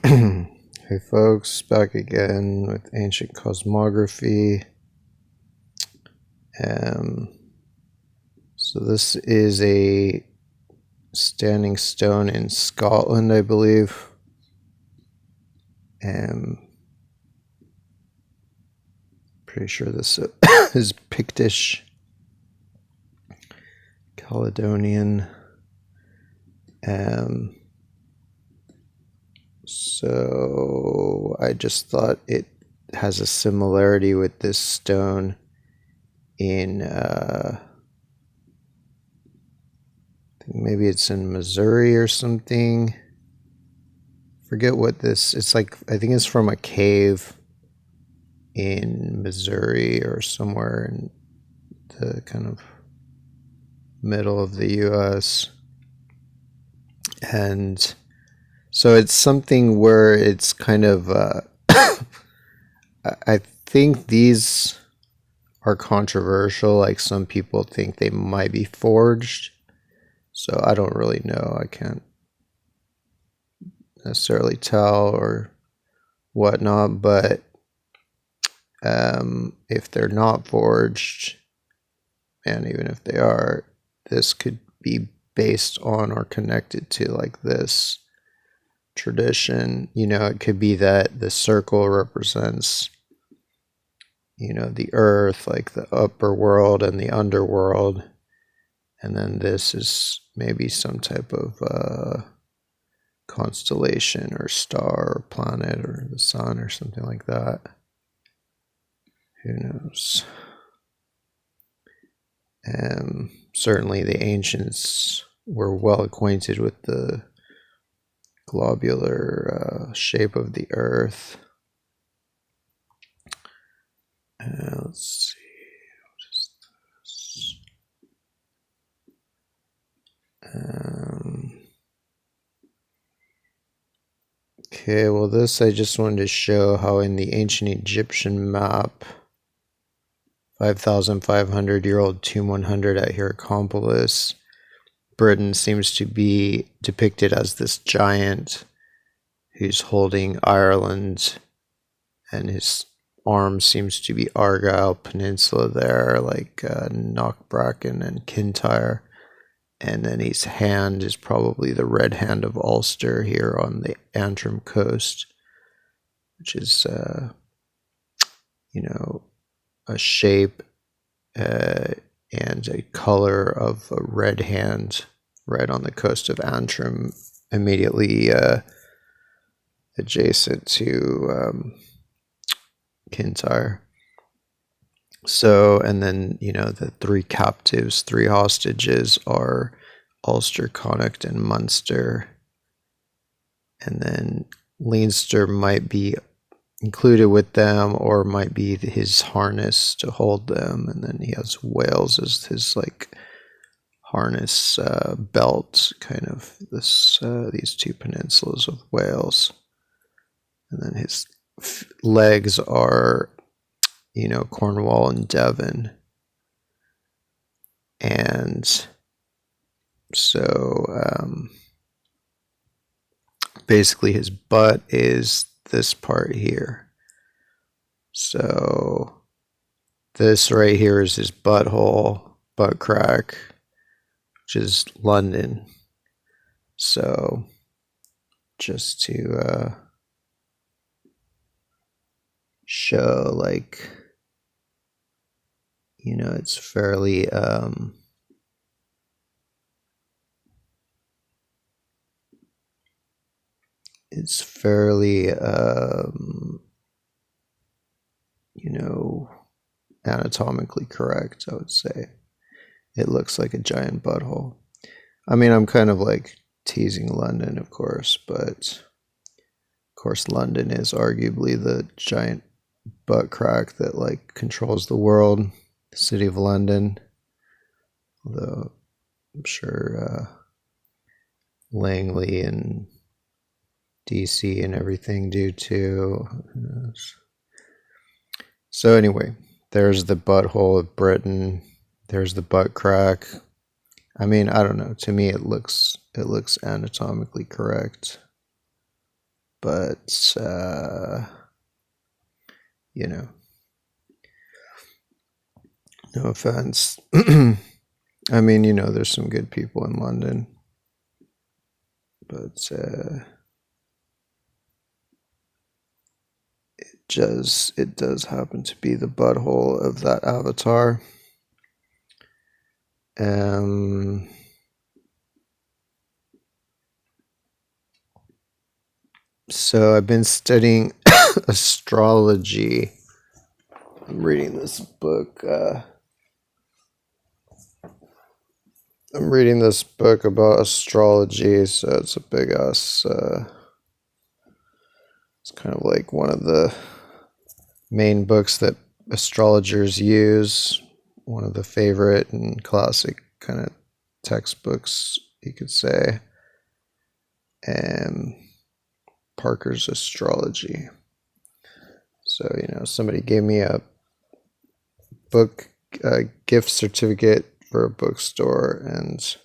Hey folks, back again with ancient cosmography. Um, so this is a standing stone in Scotland, I believe. Pretty sure this is Pictish, Caledonian. So I just thought it has a similarity with this stone in maybe it's in Missouri or something. Forget what this, it's like, I think it's from a cave in Missouri or somewhere in the kind of middle of the US. And so it's something where it's kind of I think these are controversial. Like, some people think they might be forged, so I don't really know. I can't necessarily tell or whatnot, but if they're not forged, and even if they are, this could be based on or connected to like this tradition. It could be that the circle represents, the earth, like the upper world and the underworld, and then this is maybe some type of constellation or star or planet or the sun or something like that. Who knows? Certainly the ancients were well acquainted with the globular shape of the earth. Let's see, what is this? Okay, well, this I just wanted to show how in the ancient Egyptian map, 5,500-year-old Tomb 100 at Hierakonpolis, Britain seems to be depicted as this giant who's holding Ireland, and his arm seems to be Argyll Peninsula there, like Knockbracken and Kintyre. And then his hand is probably the red hand of Ulster here on the Antrim coast, which is, a shape and a color of a red hand right on the coast of Antrim, immediately adjacent to Kintyre. So, and then, the three captives, three hostages are Ulster, Connacht, and Munster. And then Leinster might be included with them, or might be his harness to hold them. And then he has Wales as his like harness belt, kind of these two peninsulas of Wales. And then his legs are, Cornwall and Devon. And so basically his butt is this part here. So this right here is his butthole, butt crack, which is London. So just to show, like, it's fairly anatomically correct, I would say. It looks like a giant butthole. I mean, I'm kind of like teasing London, of course, but of course London is arguably the giant butt crack that like controls the world, the city of London. Although I'm sure Langley and DC and everything do too. So anyway, there's the butthole of Britain. There's the butt crack. I mean, I don't know. To me, it looks anatomically correct. but you know, no offense. I mean, there's some good people in London, but it does happen to be the butthole of that avatar. So I've been studying astrology. I'm reading this book. I'm reading this book about astrology, so it's a big ass. It's kind of like one of the main books that astrologers use. One of the favorite and classic kind of textbooks, you could say. Parker's Astrology. So, somebody gave me a gift certificate for a bookstore, and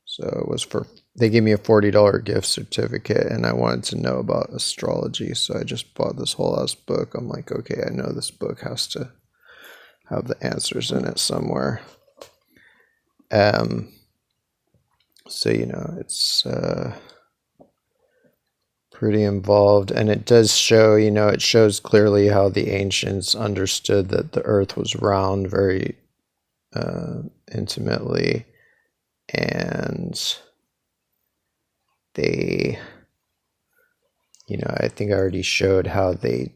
so they gave me a $40 gift certificate, and I wanted to know about astrology, so I just bought this whole ass book. I'm like, okay, I know this book has to have the answers in it somewhere. So, it's pretty involved, and it does show, it shows clearly how the ancients understood that the earth was round very intimately, and they, I think I already showed how they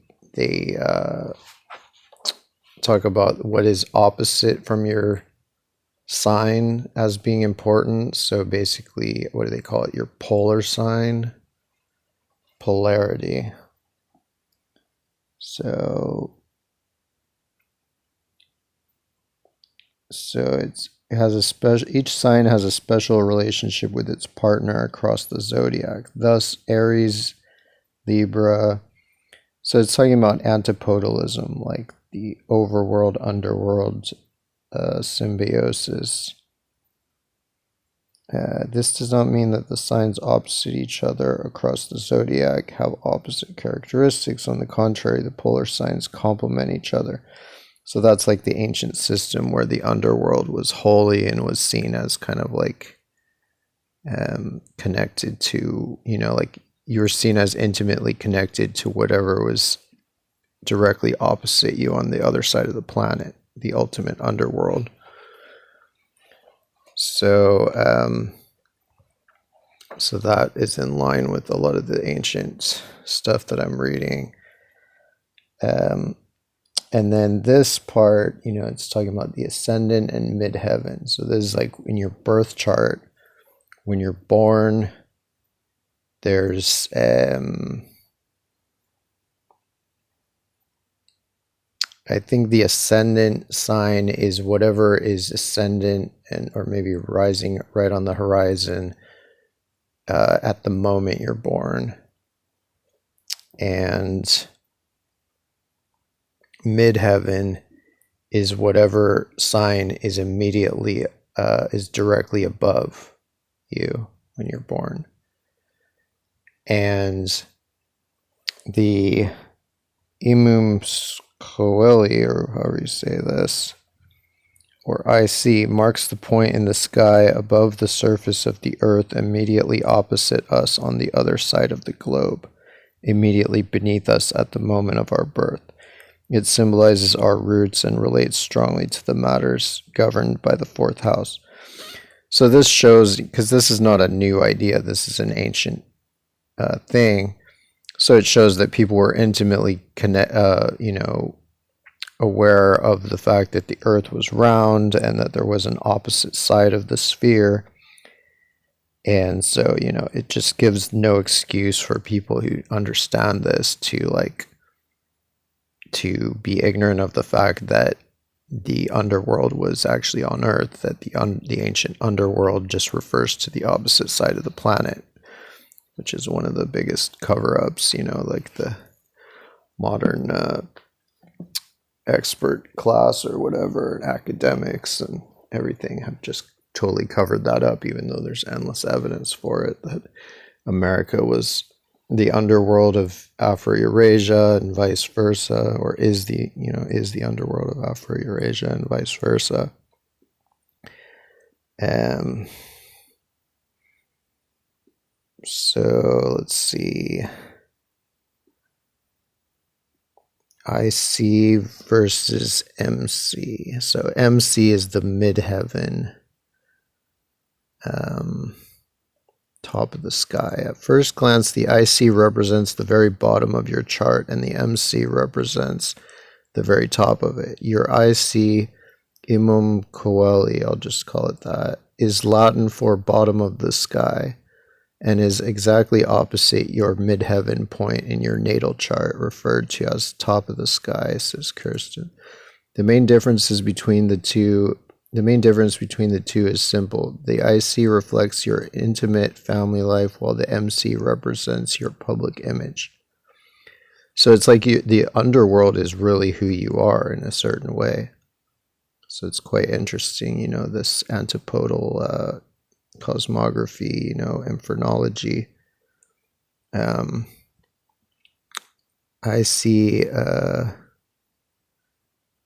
talk about what is opposite from your sign as being important. So basically, what do they call it? Your polar sign. Polarity. So it has a special. Each sign has a special relationship with its partner across the zodiac. Thus, Aries, Libra. So it's talking about antipodalism, like the overworld underworld symbiosis. This does not mean that the signs opposite each other across the zodiac have opposite characteristics. On the contrary, the polar signs complement each other. So that's like the ancient system where the underworld was holy and was seen as kind of like connected to, like you were seen as intimately connected to whatever was directly opposite you on the other side of the planet, the ultimate underworld. So, so that is in line with a lot of the ancient stuff that I'm reading. And then this part, it's talking about the ascendant and midheaven. So this is like in your birth chart, when you're born, there's I think the ascendant sign is whatever is ascendant or maybe rising right on the horizon at the moment you're born. And midheaven is whatever sign is immediately is directly above you when you're born. And the Imum Coeli, or however you say this, or IC, marks the point in the sky above the surface of the earth immediately opposite us on the other side of the globe, immediately beneath us at the moment of our birth. It symbolizes our roots and relates strongly to the matters governed by the fourth house. So this shows, because this is not a new idea, this is an ancient thing. So it shows that people were intimately aware of the fact that the earth was round and that there was an opposite side of the sphere. And so, it just gives no excuse for people who understand this to be ignorant of the fact that the underworld was actually on Earth, that the ancient underworld just refers to the opposite side of the planet, which is one of the biggest cover-ups, like the modern expert class or whatever, academics and everything have just totally covered that up, even though there's endless evidence for it that America was the underworld of Afro-Eurasia and vice versa, or is the underworld of Afro-Eurasia and vice versa. So let's see. IC versus MC. So MC is the midheaven, top of the sky. At first glance, the IC represents the very bottom of your chart, and the MC represents the very top of it. Your IC, Imum Coeli, I'll just call it that, is Latin for bottom of the sky, and is exactly opposite your midheaven point in your natal chart, referred to as top of the sky, says Kirsten. The main difference between the two is simple. The IC reflects your intimate family life, while the MC represents your public image. So it's like the underworld is really who you are in a certain way. So it's quite interesting, this antipodal cosmography, infernology. I see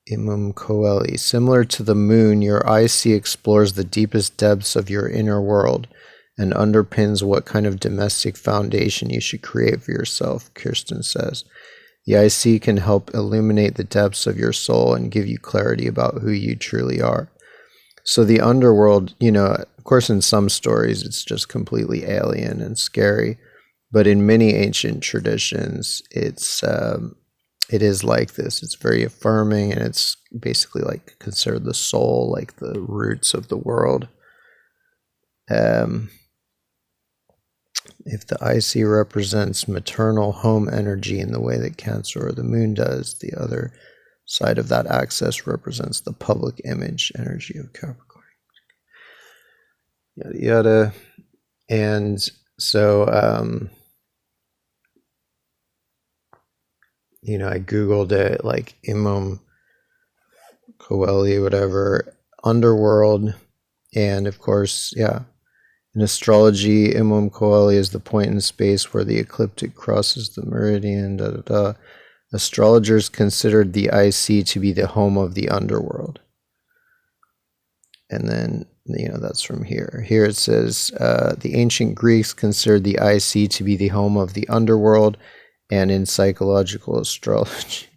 Imum Coeli. Similar to the moon, your IC explores the deepest depths of your inner world and underpins what kind of domestic foundation you should create for yourself, Kirsten says. The IC can help illuminate the depths of your soul and give you clarity about who you truly are. So the underworld, of course, in some stories, it's just completely alien and scary. But in many ancient traditions, it is like this. It's very affirming, and it's basically like considered the soul, like the roots of the world. If the IC represents maternal home energy in the way that Cancer or the moon does, the other side of that axis represents the public image energy of Capricorn. Yada yada. And so, I Googled it, like Imum Coeli, whatever, underworld. And of course, yeah, in astrology, Imum Coeli is the point in space where the ecliptic crosses the meridian, da da da. Astrologers considered the IC to be the home of the underworld. And then, that's from here. Here it says, the ancient Greeks considered the IC to be the home of the underworld, and in psychological astrology,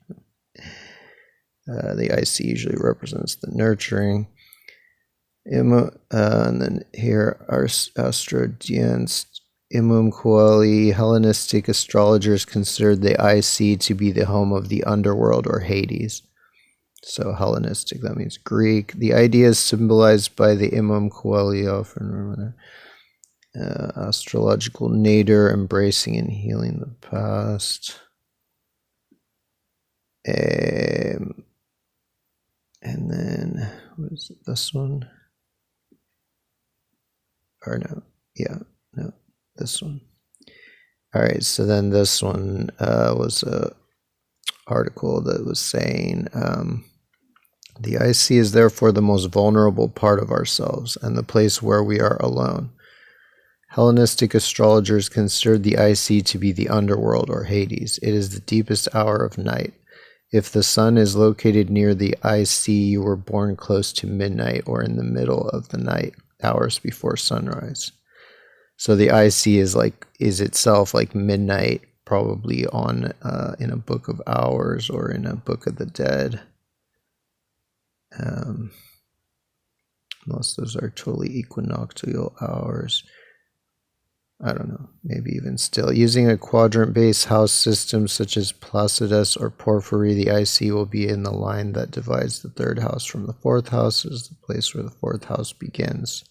the IC usually represents the nurturing. And then here, Astrodians, Imum Coeli, Hellenistic astrologers considered the IC to be the home of the underworld or Hades. So Hellenistic, that means Greek. The ideas symbolized by the Imum Coeli often astrological nadir, embracing and healing the past. And then, what is it, this one? Or no, this one. All right, so then this one was a article that was saying the IC is therefore the most vulnerable part of ourselves and the place where we are alone. Hellenistic astrologers considered the IC to be the underworld or Hades. It is the deepest hour of night. If the sun is located near the IC, you were born close to midnight or in the middle of the night, hours before sunrise. So the IC is itself like midnight, probably on in a book of hours or in a book of the dead. Unless those are totally equinoctial hours. I don't know, maybe even still. Using a quadrant-based house system such as Placidus or Porphyry, the IC will be in the line that divides the third house from the fourth house, is the place where the fourth house begins.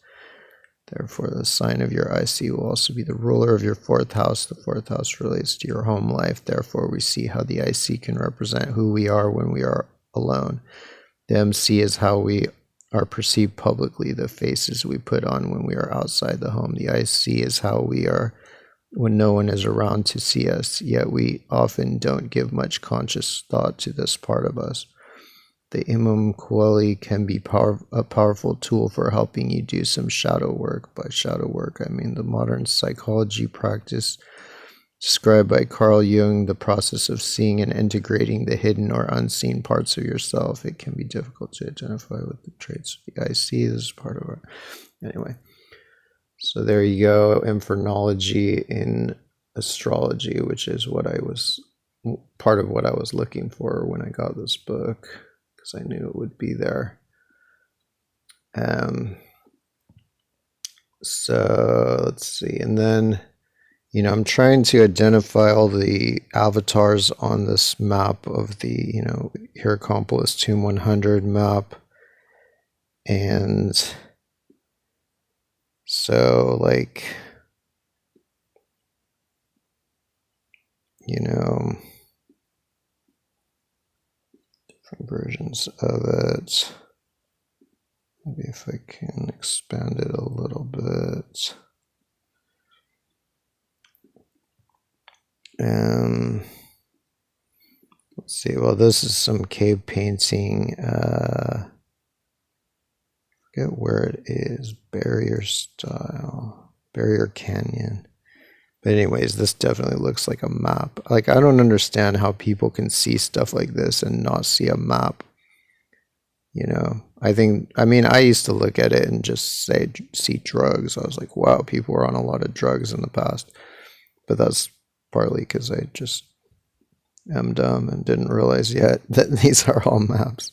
Therefore, the sign of your IC will also be the ruler of your fourth house. The fourth house relates to your home life. Therefore, we see how the IC can represent who we are when we are alone. The MC is how we are perceived publicly, the faces we put on when we are outside the home. The IC is how we are when no one is around to see us, yet we often don't give much conscious thought to this part of us. The Imum Coeli can be a powerful tool for helping you do some shadow work. By shadow work, I mean the modern psychology practice Described by Carl Jung, the process of seeing and integrating the hidden or unseen parts of yourself. It can be difficult to identify with the traits the eye see. This is part of our... Anyway, so there you go. Infernology in astrology, which is what I was... part of what I was looking for when I got this book, because I knew it would be there. So let's see. And then... I'm trying to identify all the avatars on this map of the, Hierakonpolis Tomb 100 map. And so, like, different versions of it. Maybe if I can expand it a little bit. Let's see. Well, this is some cave painting. Forget where it is. Barrier style. Barrier Canyon. But anyways, this definitely looks like a map. Like, I don't understand how people can see stuff like this and not see a map. I used to look at it and just see drugs. I was like, wow, people were on a lot of drugs in the past. But that's partly because I just am dumb and didn't realize yet that these are all maps.